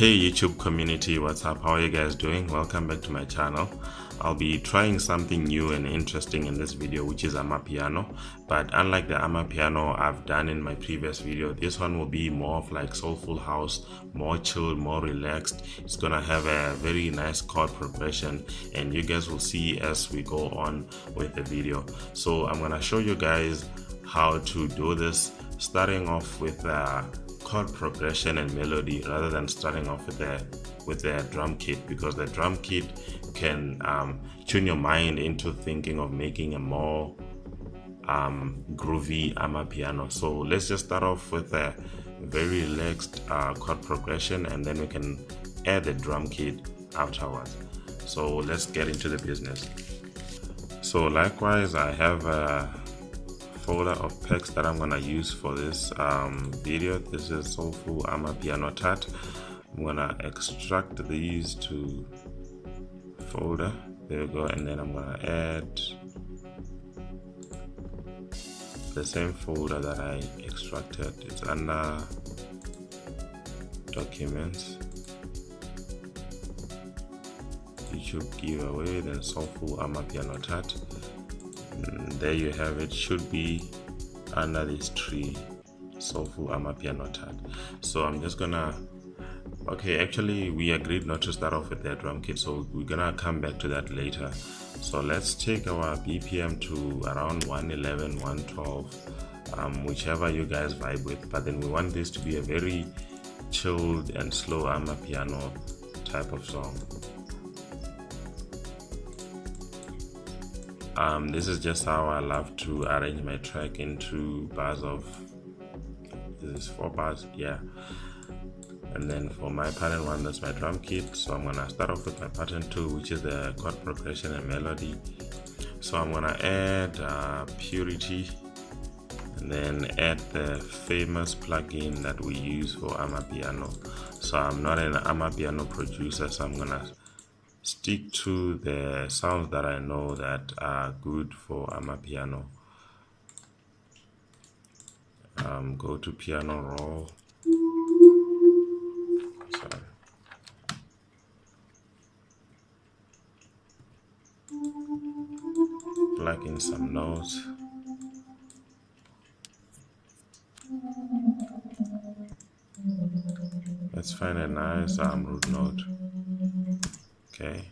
Hey YouTube community, what's up? How are you guys doing? Welcome back to my channel. I'll be trying something new and interesting in this video, which is Amapiano. But unlike the Amapiano I've done in my previous video, this one will be more of like soulful house, more chilled, more relaxed. It's gonna have a very nice chord progression, and you guys will see as we go on with the video. So I'm gonna show you guys how to do this, starting off with chord progression and melody rather than starting off with the drum kit, because the drum kit can tune your mind into thinking of making a more groovy Amapiano. So let's just start off with a very relaxed chord progression, and then we can add the drum kit afterwards. So let's get into the business. So likewise, I have a folder of packs that I'm gonna use for this video. This is Soulful Amapiano Tat. I'm gonna extract these to folder. There we go, and then I'm gonna add the same folder that I extracted. It's under documents, YouTube giveaway, then Soulful Amapiano Tat. There you have it. Should be under this tree, Soulful Amapiano Tat. So I'm just gonna, okay, actually we agreed not to start off with that drum kit, so we're gonna come back to that later. So let's take our BPM to around 111, 112, whichever you guys vibe with, but then we want this to be a very chilled and slow Amapiano type of song. This is just how I love to arrange my track into bars of, this is 4 bars, yeah. And then for my pattern 1, that's my drum kit. So I'm gonna start off with my pattern 2, which is the chord progression and melody. So I'm gonna add Purity, and then add the famous plugin that we use for Amapiano. So I'm not an Amapiano producer, so I'm gonna stick to the sounds that I know that are good for Amapiano. Go to piano roll. Sorry. Plug in some notes. Let's find a nice root note. Okay.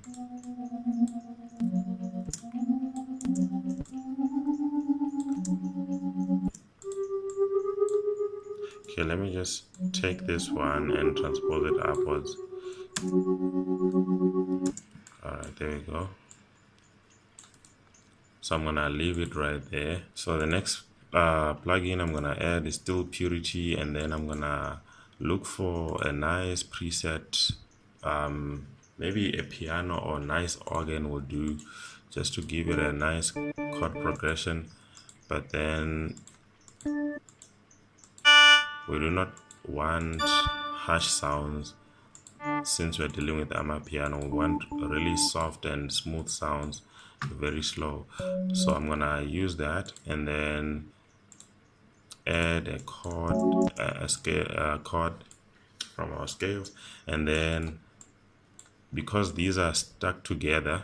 Okay, let me just take this one and transpose it upwards. Alright, there we go. So I'm gonna leave it right there. So the next plugin I'm gonna add is still Purity, and then I'm gonna look for a nice preset, maybe a piano or nice organ will do, just to give it a nice chord progression. But then we do not want harsh sounds since we're dealing with Amapiano. We want really soft and smooth sounds, very slow. So I'm gonna use that, and then add a chord, a scale, chord from our scales, and then because these are stuck together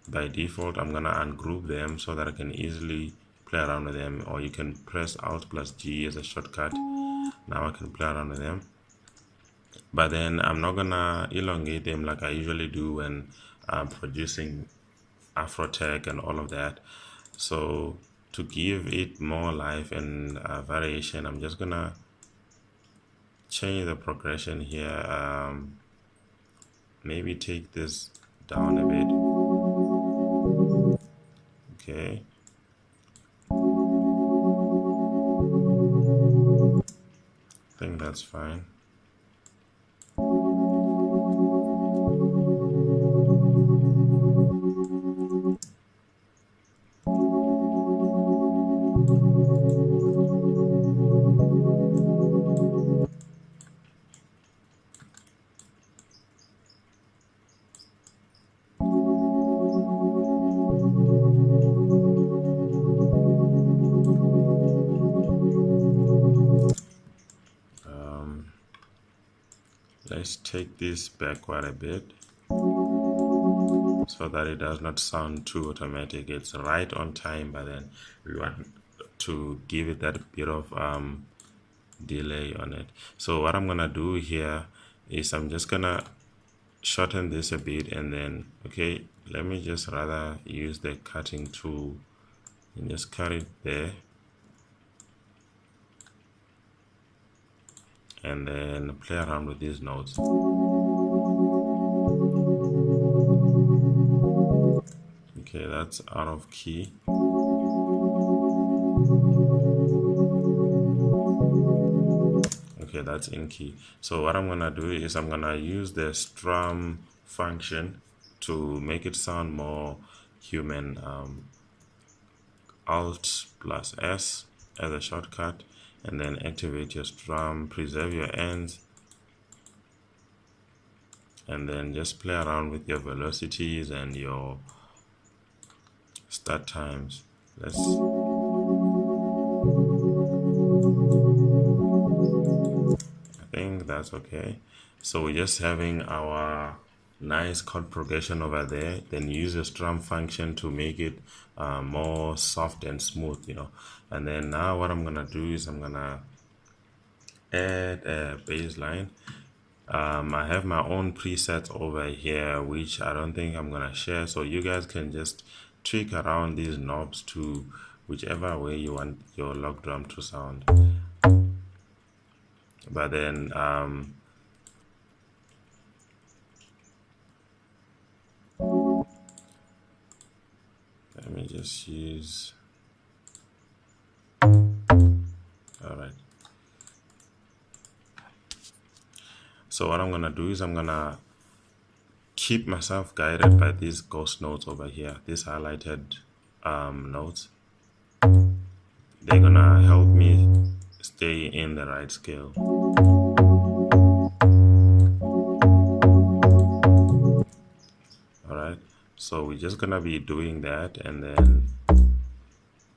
by default, I'm gonna ungroup them so that I can easily play around with them, or you can press Alt plus G as a shortcut. Now I can play around with them, but then I'm not gonna elongate them like I usually do when I'm producing Afro tech and all of that. So to give it more life and variation, I'm just gonna change the progression here. Maybe take this down a bit. Okay. I think that's fine. let's take this back quite a bit so that it does not sound too automatic. It's right on time, but then we want to give it that bit of delay on it. So what I'm gonna do here is I'm just gonna shorten this a bit, and then okay, let me just rather use the cutting tool and just cut it there, and then play around with these notes. Okay, that's out of key. Okay, that's in key. So what I'm gonna do is I'm gonna use the strum function to make it sound more human. Alt plus S as a shortcut, and then activate your strum, preserve your ends, and then just play around with your velocities and your start times. I think that's okay. So we're just having our nice chord progression over there, then use the strum function to make it more soft and smooth, you know. And then now what I'm gonna do is I'm gonna add a bassline. I have my own presets over here, which I don't think I'm gonna share, so you guys can just tweak around these knobs to whichever way you want your log drum to sound. But then let me just use, all right. So what I'm gonna do is I'm gonna keep myself guided by these ghost notes over here, these highlighted notes. They're gonna help me stay in the right scale. All right, so we're just gonna be doing that and then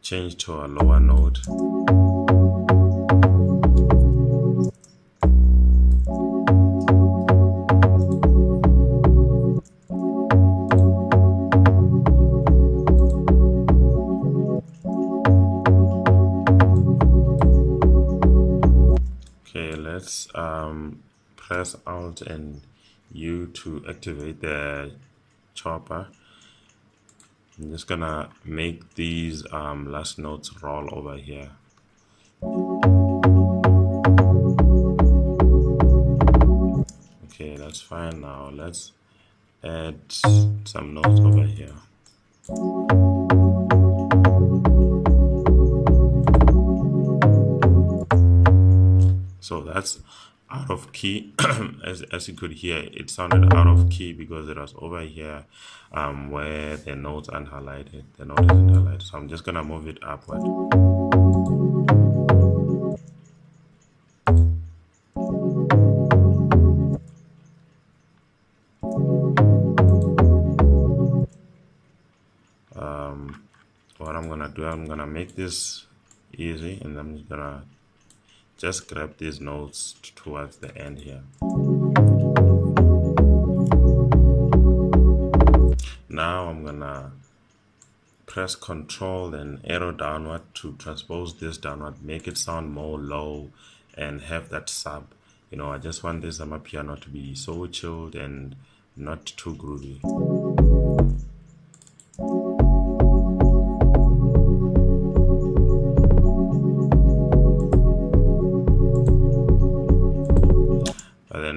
change to a lower note. Let's press Alt and U to activate the chopper. I'm just gonna make these last notes roll over here. Okay, that's fine. Now let's add some notes over here. So that's out of key. as you could hear, it sounded out of key because it was over here where the notes aren't highlighted. The note isn't highlighted. So I'm just gonna move it upward. What I'm gonna do, I'm gonna make this easy, and I'm just gonna just grab these notes towards the end here. Now I'm gonna press Control and arrow downward to transpose this downward, make it sound more low and have that sub. You know, I just want this Amapiano to be so chilled and not too groovy.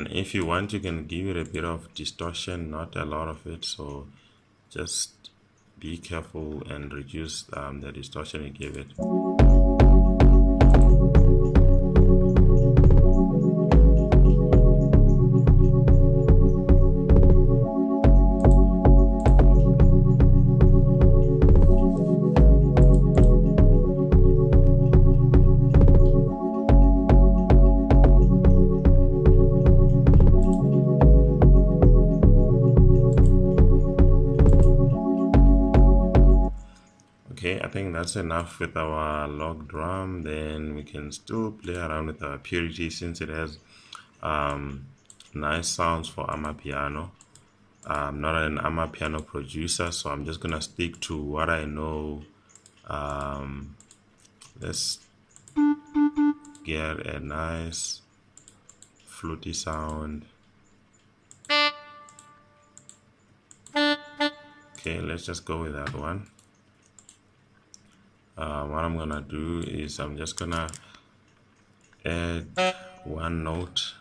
If you want, you can give it a bit of distortion, not a lot of it, so just be careful and reduce the distortion you give it. I think that's enough with our log drum. Then we can still play around with our purity since it has nice sounds for Amapiano. I'm not an Amapiano producer, so I'm just gonna stick to what I know. Let's get a nice fluty sound. Okay, let's just go with that one. What I'm gonna do is I'm just gonna add one note,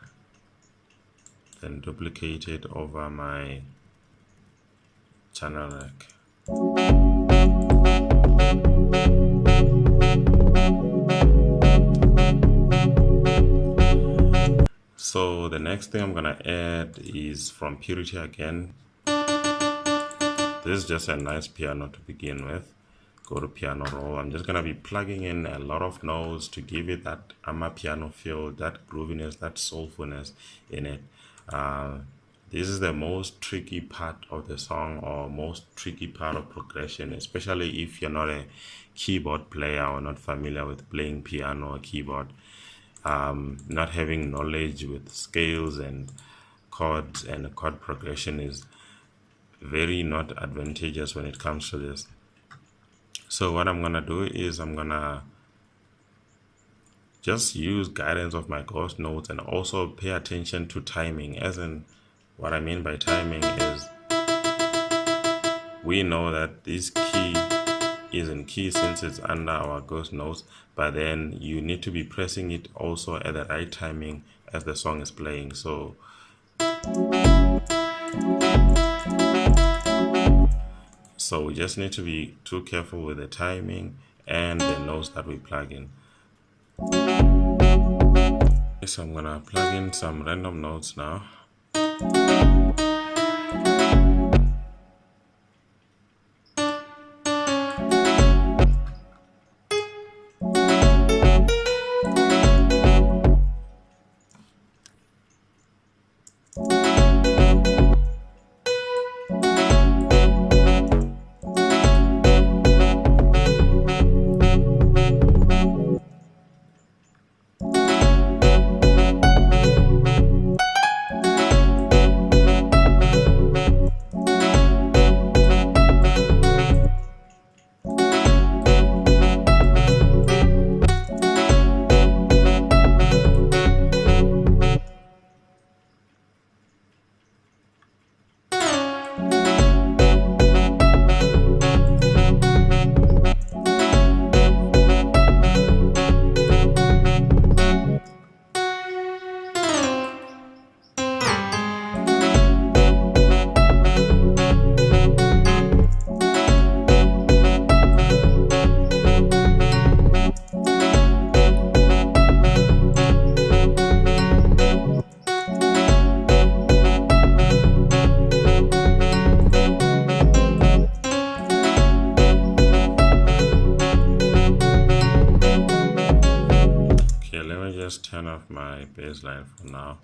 then duplicate it over my channel rack. So the next thing I'm gonna add is from Purity again. This is just a nice piano to begin with. Go to piano roll. I'm just gonna be plugging in a lot of notes to give it that Amapiano feel, that grooviness, that soulfulness in it. This is the most tricky part of the song, or most tricky part of progression, especially if you're not a keyboard player or not familiar with playing piano or keyboard. Not having knowledge with scales and chords and chord progression is very not advantageous when it comes to this. So what I'm gonna do is I'm gonna just use guidance of my ghost notes and also pay attention to timing. As in, what I mean by timing is, we know that this key is in key since it's under our ghost notes, but then you need to be pressing it also at the right timing as the song is playing. So we just need to be too careful with the timing and the notes that we plug in. So I'm gonna plug in some random notes now. Just turn off my bassline for now.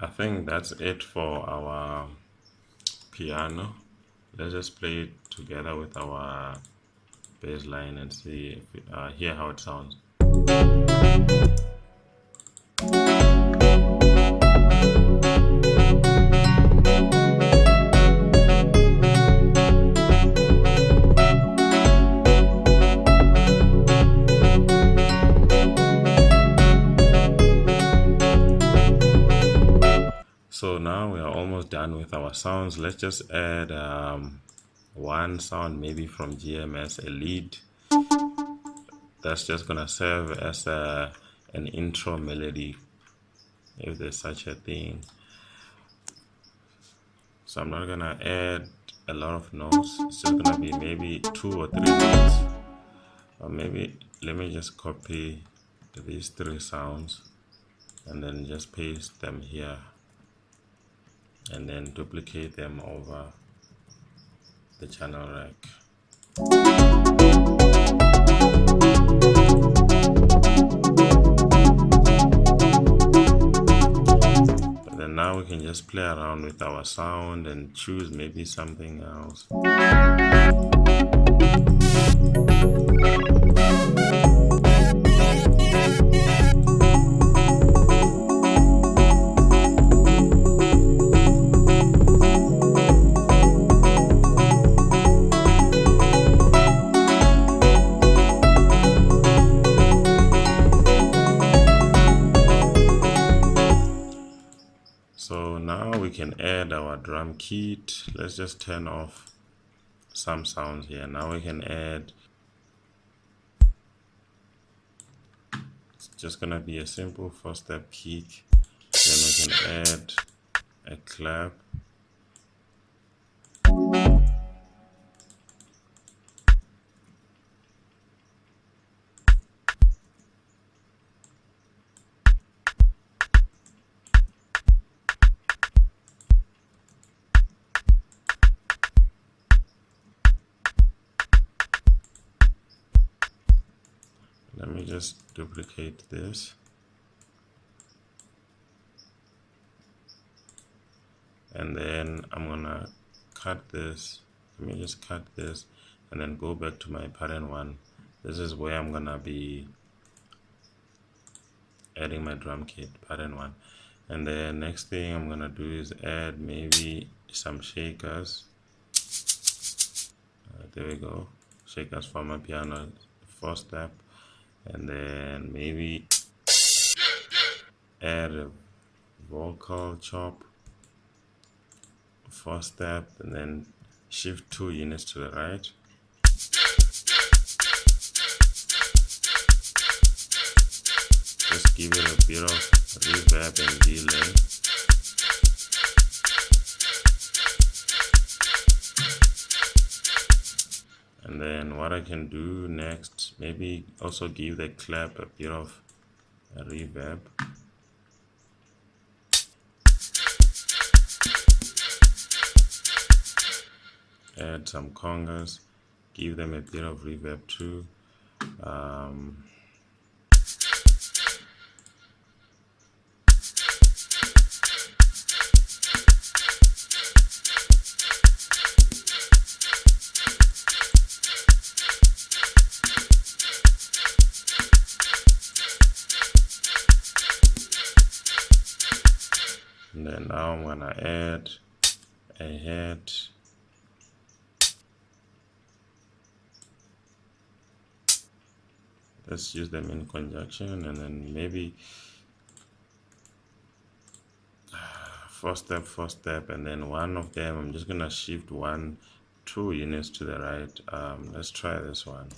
I think that's it for our piano. Let's just play it together with our bass line and see if hear how it sounds. So now we are almost done with our sounds. Let's just add one sound, maybe from GMS, a lead. That's just gonna serve as an intro melody, if there's such a thing. So I'm not gonna add a lot of notes. It's just gonna be maybe 2 or 3 notes. Or maybe let me just copy these 3 sounds and then just paste them here and then duplicate them over the channel rack. But then now we can just play around with our sound and choose maybe something else. So now we can add our drum kit. Let's just turn off some sounds here. Now we can add, it's just gonna be a simple 4-step kick. Then we can add a clap. Let me just duplicate this. And then I'm gonna cut this. Let me just cut this and then go back to my pattern 1. This is where I'm gonna be adding my drum kit, pattern 1. And then next thing I'm gonna do is add maybe some shakers. There we go, shakers for my piano, 4-step. And then maybe add a vocal chop, 4-step, and then shift 2 units to the right. Just give it a bit of reverb and delay. And then what I can do next, maybe also give the clap a bit of a reverb. Add some congas, give them a bit of reverb too. And then now I'm gonna add a head. Let's use them in conjunction, and then maybe 4-step, 4-step, and then one of them I'm just gonna shift 2 units to the right. Let's try this one.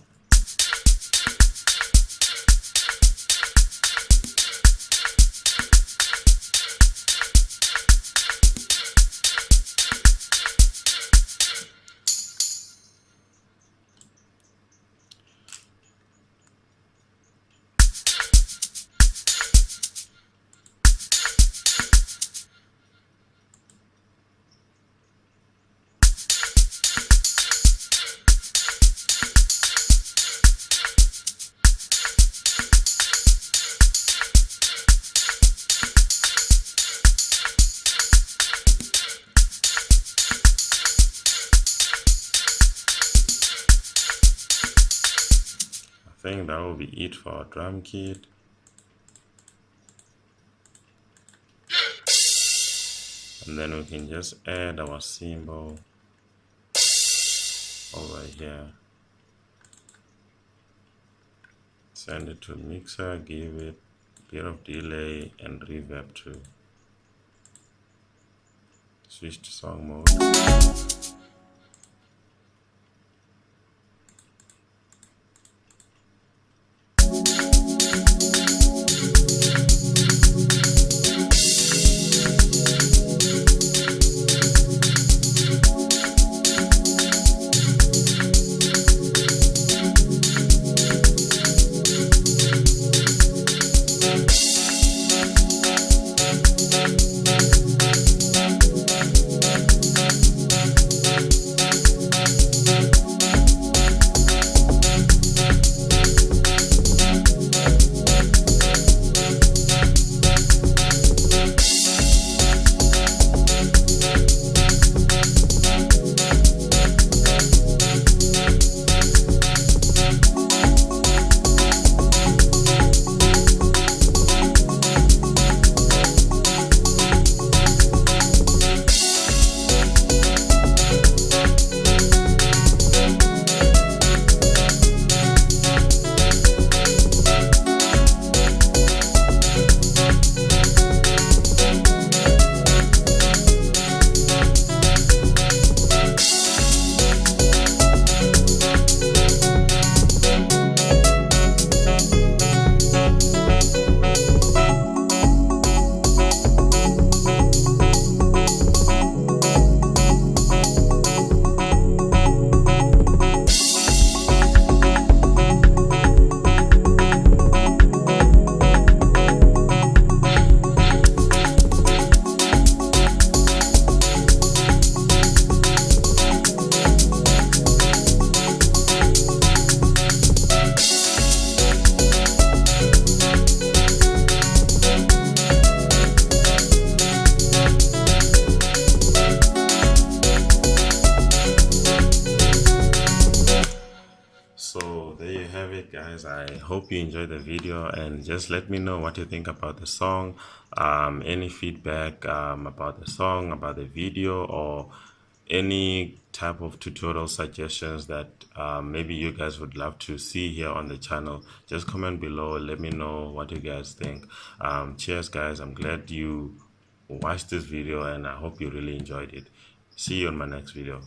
think that will be it for our drum kit. And then we can just add our cymbal over here. Send it to mixer, give it a bit of delay and reverb too. Switch to song mode. So there you have it, guys. I hope you enjoyed the video, and just let me know what you think about the song, any feedback about the song, about the video, or any type of tutorial suggestions that maybe you guys would love to see here on the channel. Just comment below, let me know what you guys think. Cheers, guys. I'm glad you watched this video, and I hope you really enjoyed it. See you on my next video.